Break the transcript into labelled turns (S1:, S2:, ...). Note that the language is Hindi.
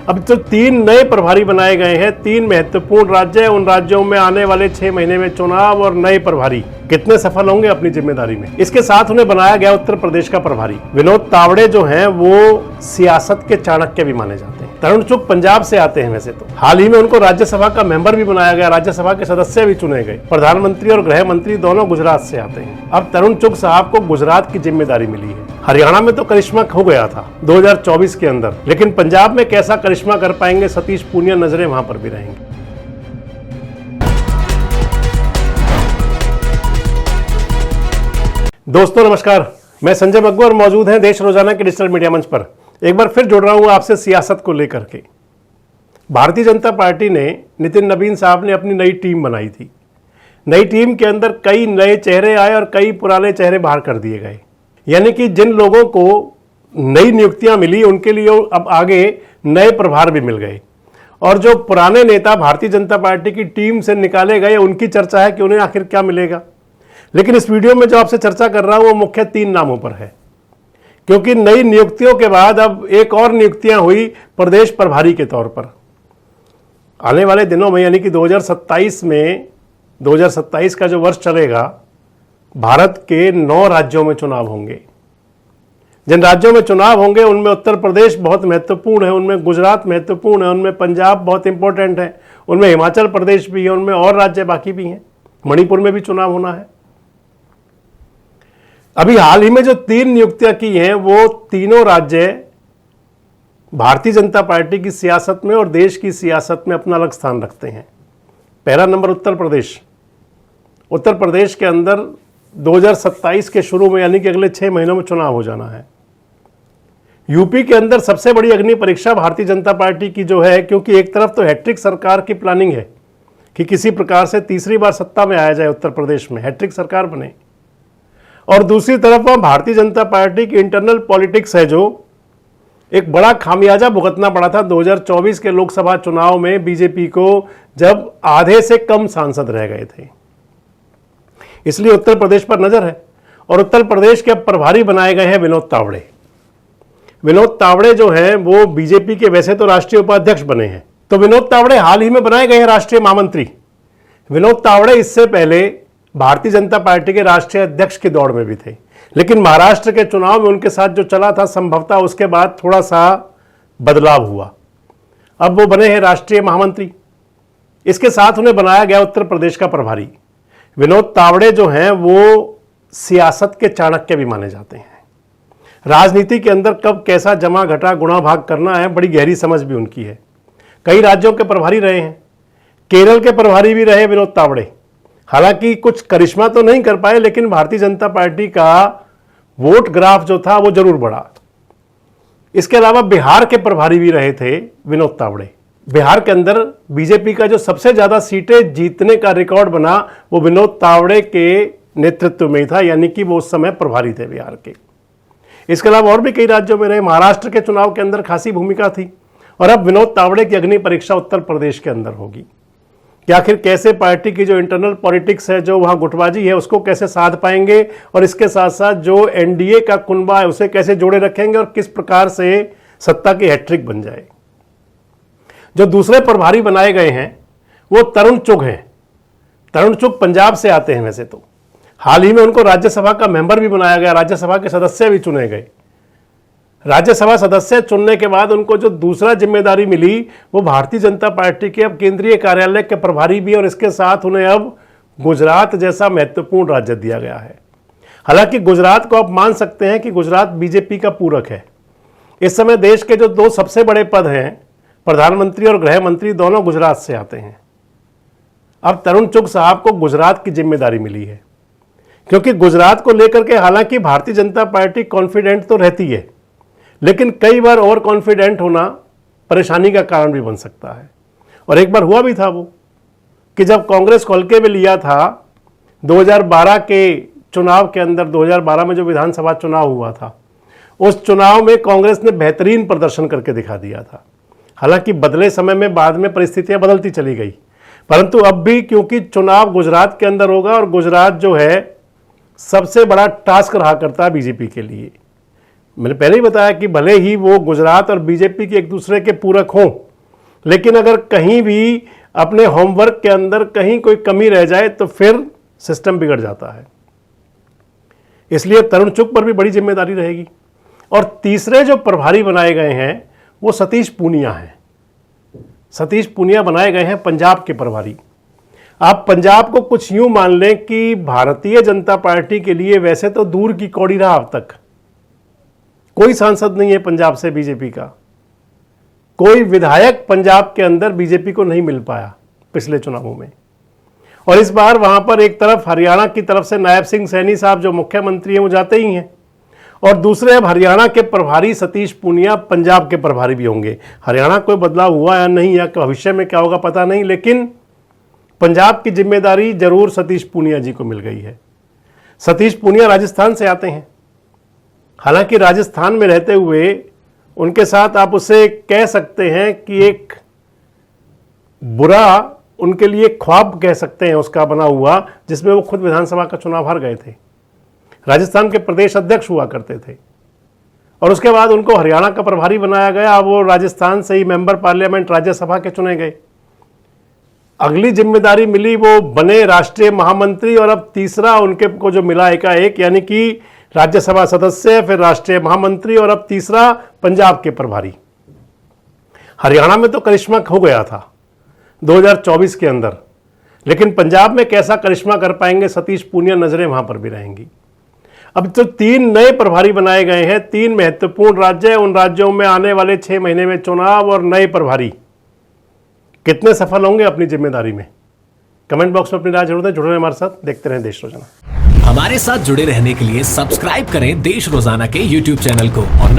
S1: अब तो 3 नए प्रभारी बनाए गए हैं। 3 महत्वपूर्ण राज्य हैं, उन राज्यों में आने वाले 6 महीने में चुनाव और नए प्रभारी कितने सफल होंगे अपनी जिम्मेदारी में। इसके साथ उन्हें बनाया गया उत्तर प्रदेश का प्रभारी। विनोद तावड़े जो हैं वो सियासत के चाणक्य भी माने जाते हैं। तरुण चुग पंजाब से आते हैं वैसे तो। हाल ही में उनको राज्यसभा का मेंबर भी बनाया गया, राज्यसभा के सदस्य भी चुने गए। प्रधानमंत्री और गृह मंत्री दोनों गुजरात से आते हैं। अब तरुण चुग साहब को गुजरात की जिम्मेदारी मिली है। हरियाणा में तो करिश्मा हो गया था 2024 के अंदर, लेकिन पंजाब में कैसा करिश्मा कर पाएंगे सतीश पूनिया, नजरें वहां पर भी रहेंगी। दोस्तों नमस्कार, मैं संजय मग्गू और मौजूद हैं देश रोजाना के डिजिटल मीडिया मंच पर। एक बार फिर जुड़ रहा हूं आपसे सियासत को लेकर के। भारतीय जनता पार्टी ने, नितिन नवीन साहब ने अपनी नई टीम बनाई थी। नई टीम के अंदर कई नए चेहरे आए और कई पुराने चेहरे बाहर कर दिए गए। यानी कि जिन लोगों को नई नियुक्तियां मिली उनके लिए अब आगे नए प्रभार भी मिल गए, और जो पुराने नेता भारतीय जनता पार्टी की टीम से निकाले गए उनकी चर्चा है कि उन्हें आखिर क्या मिलेगा। लेकिन इस वीडियो में जो आपसे चर्चा कर रहा हूं वो मुख्य 3 नामों पर है, क्योंकि नई नियुक्तियों के बाद अब एक और नियुक्तियां हुई प्रदेश प्रभारी के तौर पर। आने वाले दिनों में यानी कि 2027 का जो वर्ष चलेगा, भारत के 9 राज्यों में चुनाव होंगे। जिन राज्यों में चुनाव होंगे उनमें उत्तर प्रदेश बहुत महत्वपूर्ण है, उनमें गुजरात महत्वपूर्ण है, उनमें पंजाब बहुत इंपॉर्टेंट है, उनमें हिमाचल प्रदेश भी है, उनमें और राज्य बाकी भी हैं। मणिपुर में भी चुनाव होना है। अभी हाल ही में जो 3 नियुक्तियां की हैं वो तीनों राज्य भारतीय जनता पार्टी की सियासत में और देश की सियासत में अपना अलग स्थान रखते हैं। पहला नंबर उत्तर प्रदेश। उत्तर प्रदेश के अंदर 2027 के शुरू में यानी कि अगले 6 महीनों में चुनाव हो जाना है। यूपी के अंदर सबसे बड़ी अग्नि परीक्षा भारतीय जनता पार्टी की जो है, क्योंकि एक तरफ तो हैट्रिक सरकार की प्लानिंग है कि किसी प्रकार से तीसरी बार सत्ता में आया जाए उत्तर प्रदेश में, हैट्रिक सरकार बने, और दूसरी तरफ वहां भारतीय जनता पार्टी की इंटरनल पॉलिटिक्स है, जो एक बड़ा खामियाजा भुगतना पड़ा था 2024 के लोकसभा चुनाव में बीजेपी को, जब आधे से कम सांसद रह गए थे। इसलिए उत्तर प्रदेश पर नजर है, और उत्तर प्रदेश के प्रभारी बनाए गए हैं विनोद तावड़े। विनोद तावड़े जो हैं वो बीजेपी के वैसे तो राष्ट्रीय उपाध्यक्ष बने हैं, तो विनोद तावड़े हाल ही में बनाए गए हैं राष्ट्रीय महामंत्री। विनोद तावड़े इससे पहले भारतीय जनता पार्टी के राष्ट्रीय अध्यक्ष की दौड़ में भी थे, लेकिन महाराष्ट्र के चुनाव में उनके साथ जो चला था संभवतः उसके बाद थोड़ा सा बदलाव हुआ। अब वो बने हैं राष्ट्रीय महामंत्री। इसके साथ उन्हें बनाया गया उत्तर प्रदेश का प्रभारी। विनोद तावड़े जो हैं वो सियासत के चाणक्य भी माने जाते हैं। राजनीति के अंदर कब कैसा जमा घटा गुणा भाग करना है, बड़ी गहरी समझ भी उनकी है। कई राज्यों के प्रभारी रहे हैं, केरल के प्रभारी भी रहे विनोद तावड़े। हालांकि कुछ करिश्मा तो नहीं कर पाए, लेकिन भारतीय जनता पार्टी का वोट ग्राफ जो था वो जरूर बढ़ा। इसके अलावा बिहार के प्रभारी भी रहे थे विनोद तावड़े। बिहार के अंदर बीजेपी का जो सबसे ज्यादा सीटें जीतने का रिकॉर्ड बना वो विनोद तावड़े के नेतृत्व में ही था, यानी कि वो उस समय प्रभारी थे बिहार के। इसके अलावा और भी कई राज्यों में रहे। महाराष्ट्र के चुनाव के अंदर खासी भूमिका थी, और अब विनोद तावड़े की अग्नि परीक्षा उत्तर प्रदेश के अंदर होगी कि आखिर कैसे पार्टी की जो इंटरनल पॉलिटिक्स है, जो वहां गुटबाजी है, उसको कैसे साध पाएंगे, और इसके साथ साथ जो एनडीए का कुनबा है उसे कैसे जोड़े रखेंगे, और किस प्रकार से सत्ता की हैट्रिक बन जाए। जो दूसरे प्रभारी बनाए गए हैं वो तरुण चुग हैं। तरुण चुग पंजाब से आते हैं वैसे तो। हाल ही में उनको राज्यसभा का मेंबर भी बनाया गया, राज्यसभा के सदस्य भी चुने गए। राज्यसभा सदस्य चुनने के बाद उनको जो दूसरा जिम्मेदारी मिली वो भारतीय जनता पार्टी के अब केंद्रीय कार्यालय के प्रभारी भी, और इसके साथ उन्हें अब गुजरात जैसा महत्वपूर्ण राज्य दिया गया है। हालांकि गुजरात को आप मान सकते हैं कि गुजरात बीजेपी का पूरक है। इस समय देश के जो 2 सबसे बड़े पद हैं, प्रधानमंत्री और गृह मंत्री, दोनों गुजरात से आते हैं। अब तरुण चुग साहब को गुजरात की जिम्मेदारी मिली है, क्योंकि गुजरात को लेकर के हालांकि भारतीय जनता पार्टी कॉन्फिडेंट तो रहती है, लेकिन कई बार ओवर कॉन्फिडेंट होना परेशानी का कारण भी बन सकता है। और एक बार हुआ भी था वो कि जब कांग्रेस को हल्के में लिया था 2012 के चुनाव के अंदर, 2012 में जो विधानसभा चुनाव हुआ था, उस चुनाव में कांग्रेस ने बेहतरीन प्रदर्शन करके दिखा दिया था। हालांकि बदले समय में बाद में परिस्थितियां बदलती चली गई, परंतु अब भी क्योंकि चुनाव गुजरात के अंदर होगा, और गुजरात जो है सबसे बड़ा टास्क रहा करता है बीजेपी के लिए, मैंने पहले ही बताया कि भले ही वो गुजरात और बीजेपी के एक दूसरे के पूरक हों, लेकिन अगर कहीं भी अपने होमवर्क के अंदर कहीं कोई कमी रह जाए तो फिर सिस्टम बिगड़ जाता है। इसलिए तरुण चुग पर भी बड़ी जिम्मेदारी रहेगी। और तीसरे जो प्रभारी बनाए गए हैं वो सतीश पूनिया हैं। सतीश पूनिया बनाए गए हैं पंजाब के प्रभारी। आप पंजाब को कुछ यूं मान लें कि भारतीय जनता पार्टी के लिए वैसे तो दूर की कौड़ी रहा, अब तक कोई सांसद नहीं है पंजाब से बीजेपी का, कोई विधायक पंजाब के अंदर बीजेपी को नहीं मिल पाया पिछले चुनावों में। और इस बार वहां पर एक तरफ हरियाणा की तरफ से नायब सिंह सैनी साहब जो मुख्यमंत्री हैं वो जाते ही हैं, और दूसरे अब हरियाणा के प्रभारी सतीश पूनिया पंजाब के प्रभारी भी होंगे। हरियाणा कोई बदलाव हुआ या नहीं, या भविष्य में क्या होगा पता नहीं, लेकिन पंजाब की जिम्मेदारी जरूर सतीश पूनिया जी को मिल गई है। सतीश पूनिया राजस्थान से आते हैं। हालांकि राजस्थान में रहते हुए उनके साथ आप उसे कह सकते हैं कि एक बुरा उनके लिए ख्वाब कह सकते हैं उसका बना हुआ, जिसमें वो खुद विधानसभा का चुनाव हार गए थे। राजस्थान के प्रदेश अध्यक्ष हुआ करते थे और उसके बाद उनको हरियाणा का प्रभारी बनाया गया। वो राजस्थान से ही मेंबर पार्लियामेंट राज्यसभा के चुने गए। अगली जिम्मेदारी मिली, वो बने राष्ट्रीय महामंत्री, और अब तीसरा उनके को जो मिला एकाएक, यानी कि राज्यसभा सदस्य, फिर राष्ट्रीय महामंत्री, और अब तीसरा पंजाब के प्रभारी। हरियाणा में तो करिश्मा हो गया था 2024 के अंदर, लेकिन पंजाब में कैसा करिश्मा कर पाएंगे सतीश पूनिया, नजरें वहां पर भी रहेंगी। अब तो 3 नए प्रभारी बनाए गए हैं, 3 महत्वपूर्ण राज्य, उन राज्यों में आने वाले 6 महीने में चुनाव और नए प्रभारी कितने सफल होंगे अपनी जिम्मेदारी में। कमेंट बॉक्स में अपनी राय जरूर दें। जुड़े रहें हमारे साथ, देखते रहें देश रोजाना।
S2: हमारे साथ जुड़े रहने के लिए सब्सक्राइब करें देश रोजाना के YouTube चैनल को और